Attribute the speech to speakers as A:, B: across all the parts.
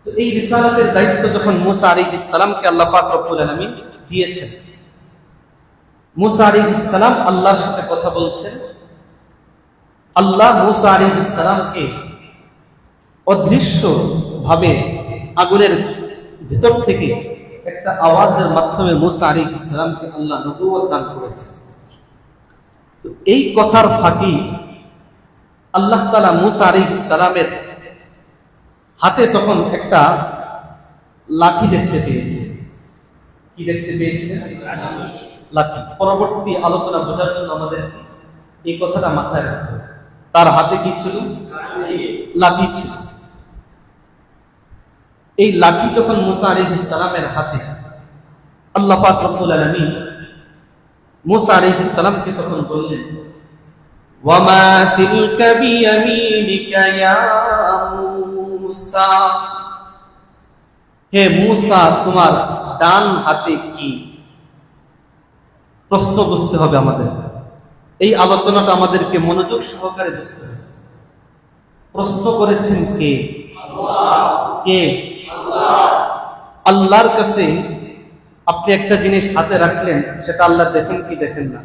A: তো এই রিসালাতের দায়িত্ব যখন মুসা আলাইহিস সালামকে আল্লাহ পাক রব্বুল আলামিন দিয়েছেন, মুসা আলাইহিস সালাম আল্লাহর সাথে কথা বলছেন। আল্লাহ মুসা আলাইহিস সালামকে অদৃশ্য ভাবে আগুনের ভিতর থেকে একটা আওয়াজের মাধ্যমে মুসা আলাইহিস সালামকে আল্লাহ নবুয়ত দান করেছেন। তো এই কথার ফাঁকি আল্লাহ তাআলা মুসা আলাইহিস সালামের হাতে তখন একটা লাঠি দেখতে পেয়েছে। কি দেখতে পেয়েছে? লাঠি। পরবর্তী আলোচনা বোঝার জন্য আমাদের এই কথাটা মাথায় রাখতে হবে। তার হাতে কি ছিল? লাঠি ছিল। এই লাঠি যখন মুসা আলাইহিস সালামের হাতে, আল্লাহ পাক রব্বুল আলামিন মুসা আলাইহিস সালামকে তখন বললেন, ওয়ামা তিলকা বিয়ামিনিকা ইয়া মুসা, হে মুসা তোমার ডান হাতে কি? প্রশ্ন বুঝতে হবে আমাদের। এই আলোচনাটা আমাদেরকে মনোযোগ সহকারে বুঝতে হবে। প্রশ্ন করেছেন কে? কে? আল্লাহর কাছে আপনি একটা জিনিস হাতে রাখলেন, সেটা আল্লাহ দেখেন কি দেখেন না?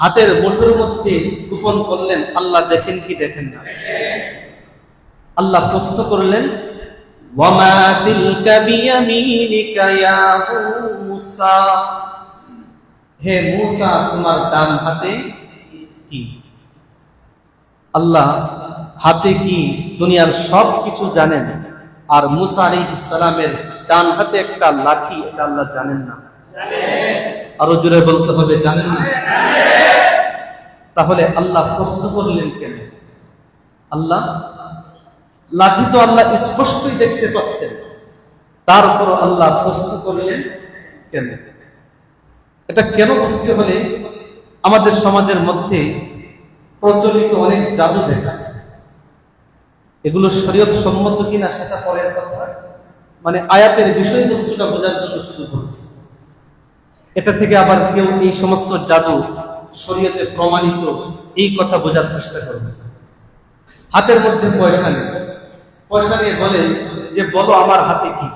A: হাতের মুঠোর মধ্যে গোপন করলেন, আল্লাহ দেখেন কি দেখেন না? আল্লাহ প্রশ্ন করলেন, ওয়ামা তিলকা বিয়ামিনিকা ইয়া মুসা, হে মুসা তোমার ডান হাতে কি? আল্লাহ হাতে কি দুনিয়ার সব কিছু জানেন, আর মুসা আলাইহিস সালামের ডান হাতে একটা লাঠি, এটা আল্লাহ জানেন না? আরো জোরে বলতে হবে, জানেন না? তাহলে আল্লাহ প্রশ্ন করলেন কেন? আল্লাহ লাঠি তো আল্লাহ স্পষ্টই দেখতে পাচ্ছেন, তারপর আল্লাহ প্রশ্ন করলেন কেন? এটা কেন বুঝতে হলে আমাদের সমাজের মধ্যে প্রচলিত অনেক জাদু দেখা, এগুলো শরীয়ত সম্মত কিনা সেটা পরের কথা, মানে আয়াতের বিষয়বস্তুটা বোঝার জন্য শুরু করছে। এটা থেকে আবার কেউ এই সমস্ত জাদু শরীয়তে প্রমাণিত এই কথা বোঝার চেষ্টা করবে। হাতের মধ্যে পয়সা নেই, পয়সা নিয়ে বলে যে বলো আমার হাতে কি?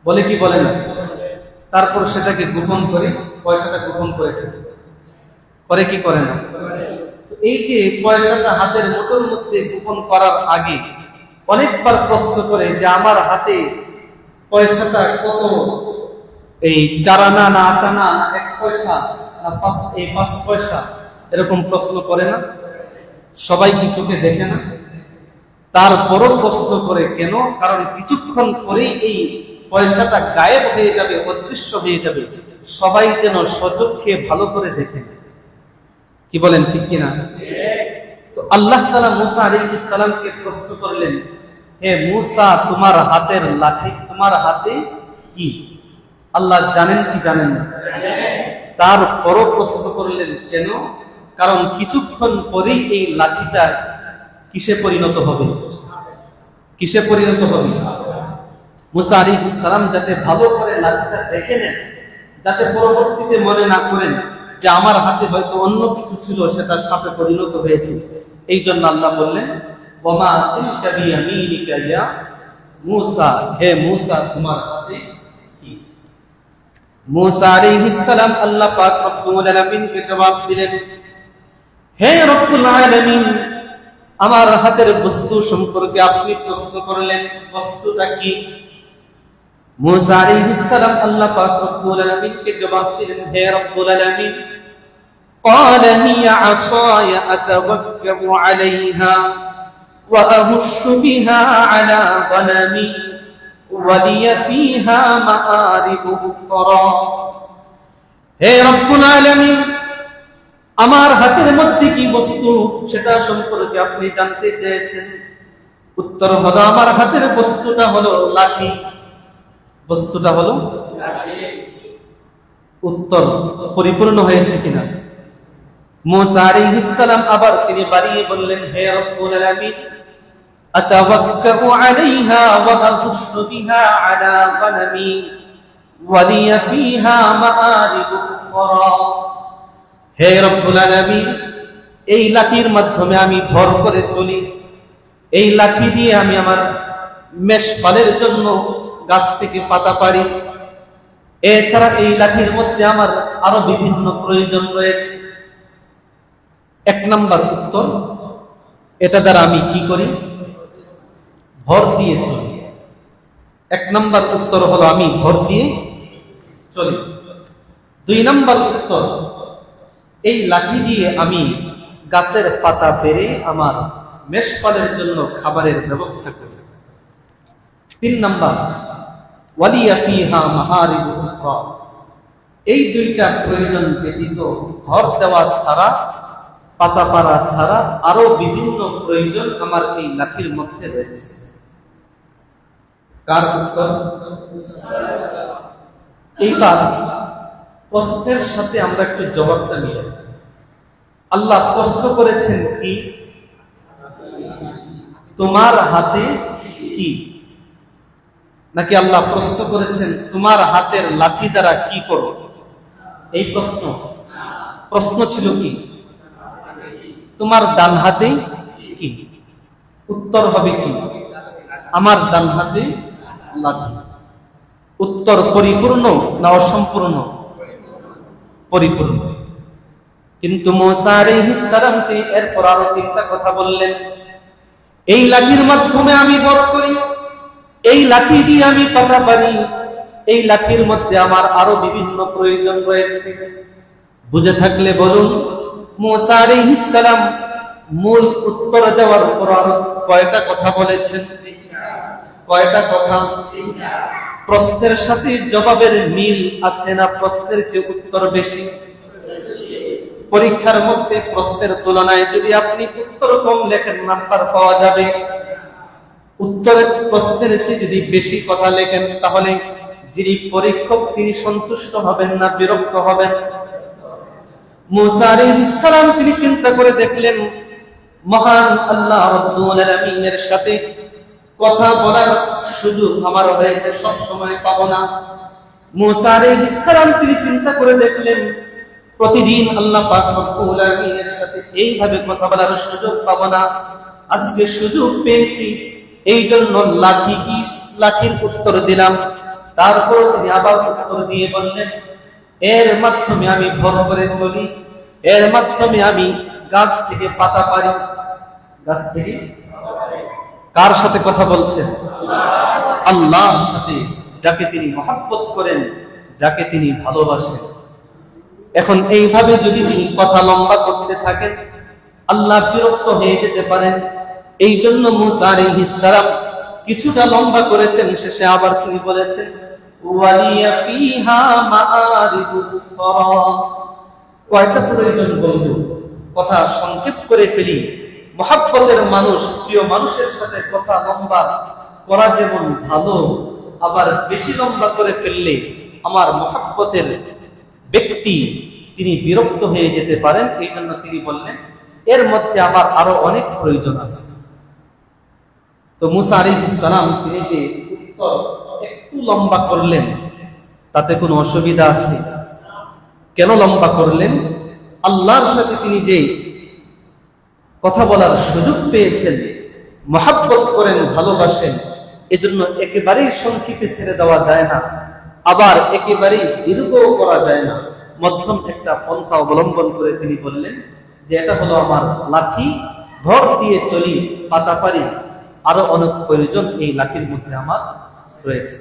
A: বলে কি বলে না? তারপর সেটাকে গোপন করে, পয়সাটা গোপন করে ফেলে, করে কি করে না? এই যে পয়সাটা হাতের মুঠোর মধ্যে গোপন করার আগে অনেকবার প্রশ্ন করে যে আমার হাতে পয়সাটা কত, এই 4 আনা না 8 আনা, 1 পয়সা না 5 পয়সা, এরকম প্রশ্ন করে না? সবাই কি চোখে দেখে না? তারপরও প্রশ্ন করে কেন? কারণ কিছুক্ষণ পরেই এই পয়সাটা গায়েব হয়ে যাবে, অদৃশ্য হয়ে যাবে, সবাই যেন সচক্ষে ভালো করে দেখে। কি বলেন, ঠিক কিনা? তো আল্লাহ তাআলা মুসা আলাইহিস সালামকে প্রশ্ন করলেন, হে মুসা তোমার হাতের লাঠি, তোমার হাতে কি? আল্লাহ জানেন কি জানেন না? তারপরও প্রশ্ন করলেন কেন? কারণ কিছুক্ষণ পরেই এই লাঠিটা কিসে পরিণত হবে? কিসে পরিণত হবে? মুসা আলাইহিস সালাম যাতে ভালো করে লাঠিটা দেখে নেন, যাতে পরবর্তীতে মনে না করেন যে আমার হাতে হয়তো অন্য কিছু ছিল, সেটা সাপে পরিণত হয়েছে। এই জন্য আল্লাহ বললেন, ওয়ামা তিলকা বিয়ামিনিকা ইয়া মুসা, হে মুসা তোমার হাতে কি? মুসা আলাইহিস সালাম আল্লাহ পাক রব্বুল আলামিনকে জবাব দিলেন, হে রব্বুল আলামিন, আমার হাতের বস্তু সম্পর্কে আপনি প্রশ্ন করলেন, বস্তুটা কি? মুসা আলাইহিস সালাম আল্লাহ পাক রব্বুল আলামিনকে জবাব দিলেন, হে রব্বুল আলামিন, قال هي عصاي أتوكأ عليها وأهش بها على غنمي ولي فيها مآرب أخرى। হে রব্বুল আলামিন, আমার হাতের মধ্যে কি বস্তু সেটা সম্পর্কে আপনি জানতে চেয়েছেন। উত্তর হলো, আমার হাতের বস্তুটা হলো লাঠি। বস্তুটা হলো লাঠি। উত্তর পরিপূর্ণ হয়েছে কিনা? মুসা আলাইহিস সালাম আবার তিনি বাড়িয়ে বললেন, হে রব্বুল আলামিন, আতাওয়াক্কাউ আলাইহা ওয়া আহুশু বিহা আলা গনামি ওয়া লিয়া ফিহা মাআরিব উখরা। হে রব্বুল আলামিন, এই লাঠির মাধ্যমে আমি ভর করে চলি, এই লাঠি দিয়ে আমি আমার মেষপালের জন্য গাছ থেকে পাতা পারি। এছাড়া এই লাঠির মধ্যে আমার আরো বিভিন্ন প্রয়োজন রয়েছে। 1 নাম্বার উত্তর, এটা দ্বারা আমি কি করি? ভর দিয়ে চলি। 1 নাম্বার উত্তর হলো আমি ভর দিয়ে চলি। 2 নাম্বার উত্তর, এই লাঠি দিয়ে আমি গাছের পাতা পেরে আমার মেষপালের জন্য খাবারের ব্যবস্থা করি। 3 নাম্বার, ওয়ালিয়া ফিহা মাহারিবু উখরা, এই 2টা প্রয়োজন ব্যতীত ভর দেওয়া ছাড়া, পাতা পাড়া ছাড়া আরো বিভিন্ন প্রয়োজন আমার এই লাঠির মধ্যে রয়েছে। কার উত্তর? এইবার প্রশ্নের সাথে আমরা একটু জবাবটা নিয়ে, আল্লাহ প্রশ্ন করেছেন কি? তোমার হাতে কি? নাকি আল্লাহ প্রশ্ন করেছেন তোমার হাতের লাঠি দ্বারা কি করো? এই প্রশ্ন ছিল কি? তোমার ডান হাতে কি? উত্তর হবে কি? আমার ডান হাতে লাঠি। উত্তর পরিপূর্ণ না অসম্পূর্ণ? পরিপূর্ণ। কিন্তু মুসা আলাইহিস সালাম তিনি এরপর আরো একটা কথা বললেন, এই লাঠির মাধ্যমে আমি বড় করি, এই লাঠি দিয়ে আমি পাতা পারি, এই লাঠির মধ্যে আমার আরো বিভিন্ন প্রয়োজন রয়েছে। বুঝে থাকলে বলুন, মুসা আলাইহিস সালাম মূল উত্তর দেওয়ার পর আরো কয়টা কথা বলেছেন? কয়টা কথা? প্রশ্নের সাথে জবাবের মিল আছে না প্রশ্নের চেয়ে উত্তর বেশি? পরীক্ষার মধ্যে প্রশ্নের তুলনায় যদি আপনি উত্তর কম লেখেন নাম্বার পাওয়া যাবে, উত্তরের প্রশ্নের চেয়ে যদি বেশি কথা লেখেন তাহলে যিনি পরীক্ষক তিনি সন্তুষ্ট হবেন না বিরক্ত হবেন? মুসা আলাইহিস সালাম তিনি চিন্তা করে দেখলেন, মহান আল্লাহ রাব্বুল আলামিনের সাথে কথা বলার সুযোগ আমার হয়েছে, সব সময় পাবো না। মুসা আলাইহিস সালাম তিনি চিন্তা করে দেখলেন, প্রতিদিন আল্লাহ পাক রব্বুল আলামিনের সাথে এইভাবে কথা বলার সুযোগ পাবো না, আজকে সুযোগ পেয়েছি, এই জন্য লাঠির উত্তর দিলাম। তারপর তিনি আবার উত্তর দিয়ে বললেন, এর মাধ্যমে আমি ভর করে চলি, এর মাধ্যমে আমি গাছ থেকে পাতা পারি। গাছ থেকে? কার সাথে কথা বলছেন? আল্লাহর সাথে, যাকে তিনি মহব্বত করেন, যাকে তিনি ভালোবাসেন। এখন এইভাবে যদি তিনি কথা লম্বা করতে থাকেন আল্লাহ বিরক্ত হয়ে যেতে পারেন। এই জন্য মুসা আলাইহিস সালাম কিছুটা লম্বা করেছেন, শেষে আবার তিনি বলেছেন, ওয়ালিয়া ফিহা মাআরিবু উখরা। কয়টা প্রয়োজন বলবো, কথা সংক্ষেপ করে ফেলি। মহব্বতের মানুষ, প্রিয় মানুষের সাথে কথা লম্বা করা যেমন ভালো, আবার বেশি লম্বা করে ফেললে আমার মহব্বতের ব্যক্তি তিনি বিরক্ত হয়ে যেতে পারেন। এই জন্য তিনি বললেন, এর মধ্যে আমার আরো অনেক প্রয়োজন আছে। তো মুসা আলাইহিস সালাম তিনি যে উত্তর একটু লম্বা করলেন, তাতে কোনো অসুবিধা আছে? কেন লম্বা করলেন? আল্লাহর সাথে তিনি যে কথা বলার সুযোগ পেয়েছেন, মহব্বত করেন, ভালোবাসেন, এজন্য একেবারেই সংক্ষেপে ছেড়ে দেওয়া যায় না, আবার একেবারেই দীর্ঘ করা যায় না। মধ্যম একটা পন্থা অবলম্বন করে তিনি বললেন যে এটা হলো আমার লাঠি, ভর দিয়ে চলি, পাতা পারি, আরো অনেক প্রয়োজন এই লাঠির মধ্যে আমার রয়েছে।